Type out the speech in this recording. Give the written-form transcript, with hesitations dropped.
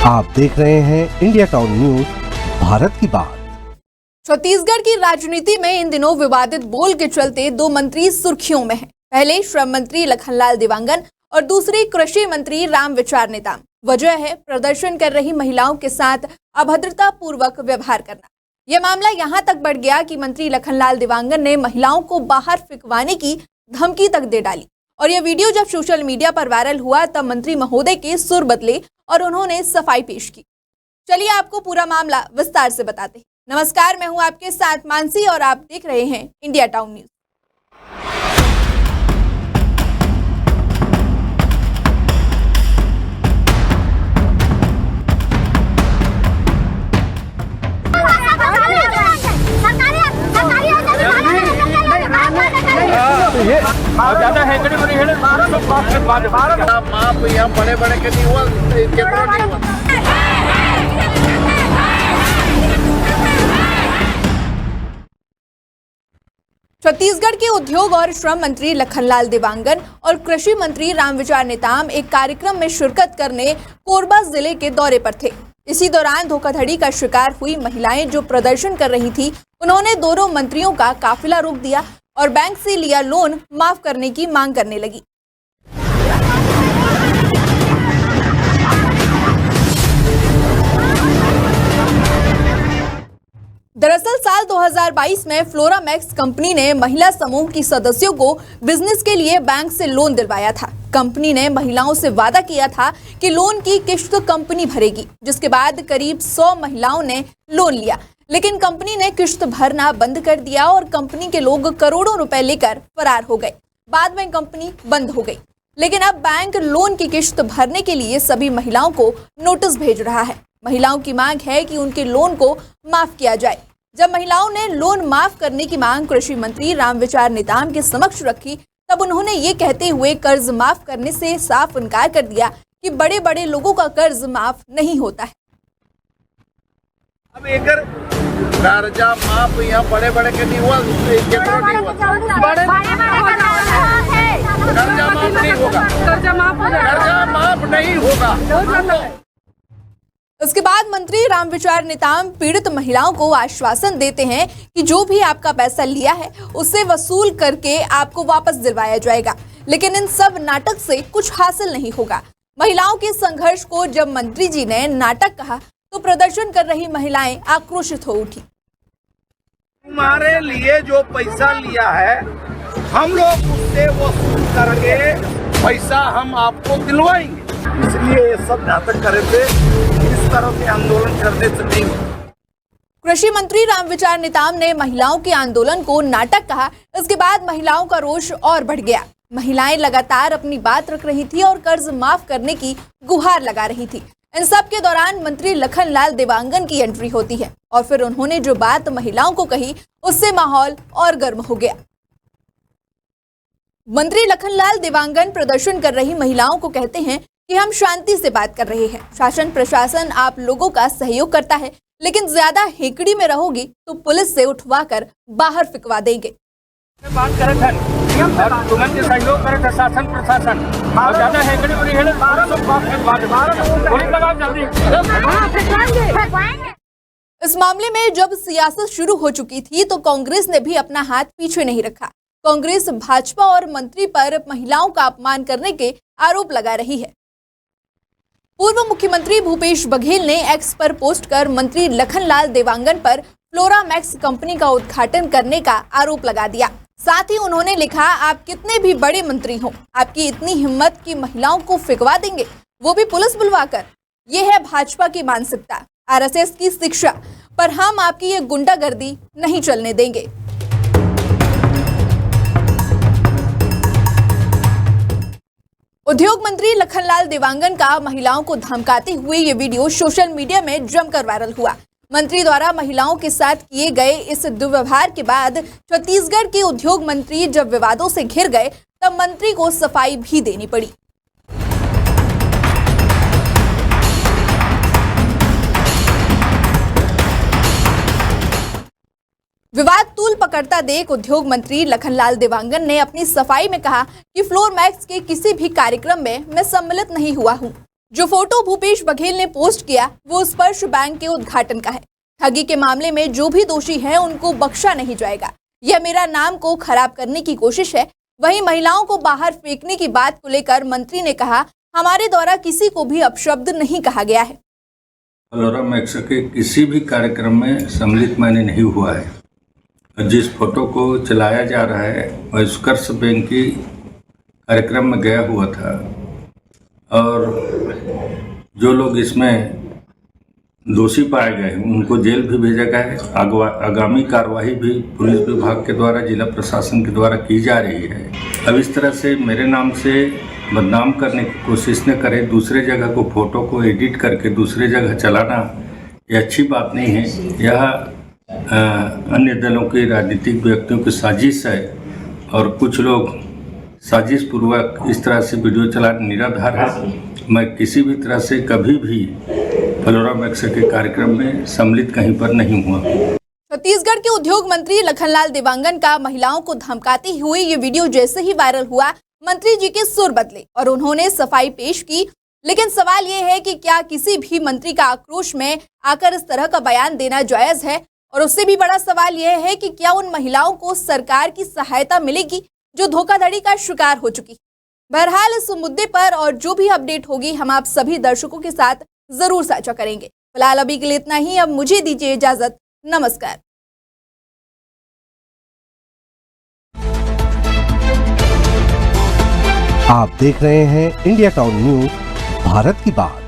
आप देख रहे हैं इंडिया टाउन न्यूज, भारत की बात। छत्तीसगढ़ की राजनीति में इन दिनों विवादित बोल के चलते दो मंत्री सुर्खियों में हैं। पहले श्रम मंत्री लखनलाल देवांगन और दूसरी कृषि मंत्री रामविचार नेताम। वजह है प्रदर्शन कर रही महिलाओं के साथ अभद्रता पूर्वक व्यवहार करना। यह मामला यहां तक बढ़ गया कि मंत्री लखनलाल देवांगन ने महिलाओं को बाहर फिकवाने की धमकी तक दे डाली। और यह वीडियो जब सोशल मीडिया पर वायरल हुआ तब मंत्री महोदय के सुर बदले और उन्होंने सफाई पेश की। चलिए आपको पूरा मामला विस्तार से बताते हैं। नमस्कार, मैं हूं आपके साथ मानसी और आप देख रहे हैं इंडिया टाउन न्यूज। ज्यादा है माप यहाँ बड़े के नहीं हुआ, कितना नहीं हुआ। छत्तीसगढ़ के उद्योग और श्रम मंत्री लखनलाल देवांगन और कृषि मंत्री रामविचार नेताम एक कार्यक्रम में शिरकत करने कोरबा जिले के दौरे पर थे। इसी दौरान धोखाधड़ी का शिकार हुई महिलाएं जो प्रदर्शन कर रही थी, उन्होंने दोनों मंत्रियों का काफिला रोक दिया और बैंक से लिया लोन माफ करने की मांग करने लगी। दरअसल साल 2022 में फ्लोरामैक्स कंपनी ने महिला समूह की सदस्यों को बिजनेस के लिए बैंक से लोन दिलवाया था। कंपनी ने महिलाओं से वादा किया था कि लोन की किश्त कंपनी भरेगी, जिसके बाद करीब 100 महिलाओं ने लोन लिया, लेकिन कंपनी ने किश्त भरना बंद कर दिया और कंपनी के लोग करोड़ों रुपए लेकर फरार हो गए। बाद में कंपनी बंद हो गई, लेकिन अब बैंक लोन की किश्त भरने के लिए सभी महिलाओं को नोटिस भेज रहा है। महिलाओं की मांग है कि उनके लोन को माफ किया जाए। जब महिलाओं ने लोन माफ करने की मांग कृषि मंत्री रामविचार नेताम के समक्ष रखी, तब उन्होंने ये कहते हुए कर्ज माफ करने से साफ इनकार कर दिया कि बड़े बड़े लोगों का कर्ज माफ नहीं होता है। अब एक कर्जा माफ यहाँ बड़े के नहीं हुआ, कितना नहीं हुआ। कर्जा माफ नहीं होगा, कर्जा माफ नहीं होगा। उसके बाद मंत्री रामविचार नेताम पीड़ित महिलाओं को आश्वासन देते हैं कि जो भी आपका पैसा लिया है उसे वसूल करके आपको वापस दिलवाया जाएगा, लेकिन इन सब नाटक से कुछ हासिल नहीं होगा। महिलाओं के संघर्ष को जब मंत्री जी ने नाटक कहा तो प्रदर्शन कर रही महिलाएं आक्रोशित हो उठी। तुम्हारे लिए जो पैसा लिया है हम लोग उससे वसूल करके पैसा हम आपको दिलवाएंगे, इसलिए ये सब नाटक करे थे। इस तरह के आंदोलन करने से नहीं। कृषि मंत्री रामविचार नेताम ने महिलाओं के आंदोलन को नाटक कहा। इसके बाद महिलाओं का रोष और बढ़ गया। महिलाएं लगातार अपनी बात रख रही थी और कर्ज माफ करने की गुहार लगा रही थी। इन सब के दौरान मंत्री लखनलाल देवांगन की एंट्री होती है और फिर उन्होंने जो बात महिलाओं को कही उससे माहौल और गर्म हो गया। मंत्री लखनलाल देवांगन प्रदर्शन कर रही महिलाओं को कहते हैं कि हम शांति से बात कर रहे हैं। शासन प्रशासन आप लोगों का सहयोग करता है, लेकिन ज्यादा हेकड़ी में रहोगी तो पुलिस से उठवाकर बाहर फिकवा देंगे। बात करे थे और तुरंत सहयोग करे थे शासन प्रशासन, और ज्यादा हेकड़ी में है जल्दी। इस मामले में जब सियासत शुरू हो चुकी थी तो कांग्रेस ने भी अपना हाथ पीछे नहीं रखा। कांग्रेस भाजपा और मंत्री पर महिलाओं का अपमान करने के आरोप लगा रही है। पूर्व मुख्यमंत्री भूपेश बघेल ने एक्स पर पोस्ट कर मंत्री लखनलाल देवांगन पर फ्लोरामैक्स कंपनी का उद्घाटन करने का आरोप लगा दिया। साथ ही उन्होंने लिखा, आप कितने भी बड़े मंत्री हो, आपकी इतनी हिम्मत कि महिलाओं को फिकवा देंगे, वो भी पुलिस बुलवाकर। ये है भाजपा की मानसिकता, आरएसएस की शिक्षा, पर हम आपकी ये गुंडागर्दी नहीं चलने देंगे। उद्योग मंत्री लखनलाल देवांगन का महिलाओं को धमकाते हुए ये वीडियो सोशल मीडिया में जमकर वायरल हुआ। मंत्री द्वारा महिलाओं के साथ किए गए इस दुर्व्यवहार के बाद छत्तीसगढ़ के उद्योग मंत्री जब विवादों से घिर गए तब मंत्री को सफाई भी देनी पड़ी। विवाद तूल पकड़ता देख उद्योग मंत्री लखनलाल देवांगन ने अपनी सफाई में कहा कि फ्लोरामैक्स के किसी भी कार्यक्रम में मैं सम्मिलित नहीं हुआ हूं। जो फोटो भूपेश बघेल ने पोस्ट किया वो स्पर्श बैंक के उद्घाटन का है। ठगी के मामले में जो भी दोषी है उनको बख्शा नहीं जाएगा। यह मेरा नाम को खराब करने की कोशिश है। वहीं महिलाओं को बाहर फेंकने की बात को लेकर मंत्री ने कहा, हमारे द्वारा किसी को भी अपशब्द नहीं कहा गया है। फ्लोरा मैक्स के किसी भी कार्यक्रम में सम्मिलित मैंने नहीं हुआ है। जिस फोटो को चलाया जा रहा है वह स्पर्श बैंक की कार्यक्रम में गया हुआ था और जो लोग इसमें दोषी पाए गए उनको जेल भी भेजा गया है। आगामी कार्रवाई भी पुलिस विभाग के द्वारा, जिला प्रशासन के द्वारा की जा रही है। अब इस तरह से मेरे नाम से बदनाम करने की कोशिश न करें। दूसरे जगह को फोटो को एडिट करके दूसरे जगह चलाना ये अच्छी बात नहीं है। यह अन्य दलों के राजनीतिक व्यक्तियों की साजिश है और कुछ लोग साजिश पूर्वक इस तरह से वीडियो चलाना निराधार है। मैं किसी भी तरह से कभी भी फ्लोरा मैक्स के कार्यक्रम में सम्मिलित कहीं पर नहीं हुआ। छत्तीसगढ़ के उद्योग मंत्री लखनलाल देवांगन का महिलाओं को धमकाते हुए ये वीडियो जैसे ही वायरल हुआ, मंत्री जी के सुर बदले और उन्होंने सफाई पेश की। लेकिन सवाल ये है कि क्या किसी भी मंत्री का आक्रोश में आकर इस तरह का बयान देना जायज है? और उससे भी बड़ा सवाल यह है कि क्या उन महिलाओं को सरकार की सहायता मिलेगी जो धोखाधड़ी का शिकार हो चुकी? बहरहाल इस मुद्दे पर और जो भी अपडेट होगी हम आप सभी दर्शकों के साथ जरूर साझा करेंगे। फिलहाल अभी के लिए इतना ही। अब मुझे दीजिए इजाजत। नमस्कार। आप देख रहे हैं इंडिया टाउन न्यूज, भारत की बात।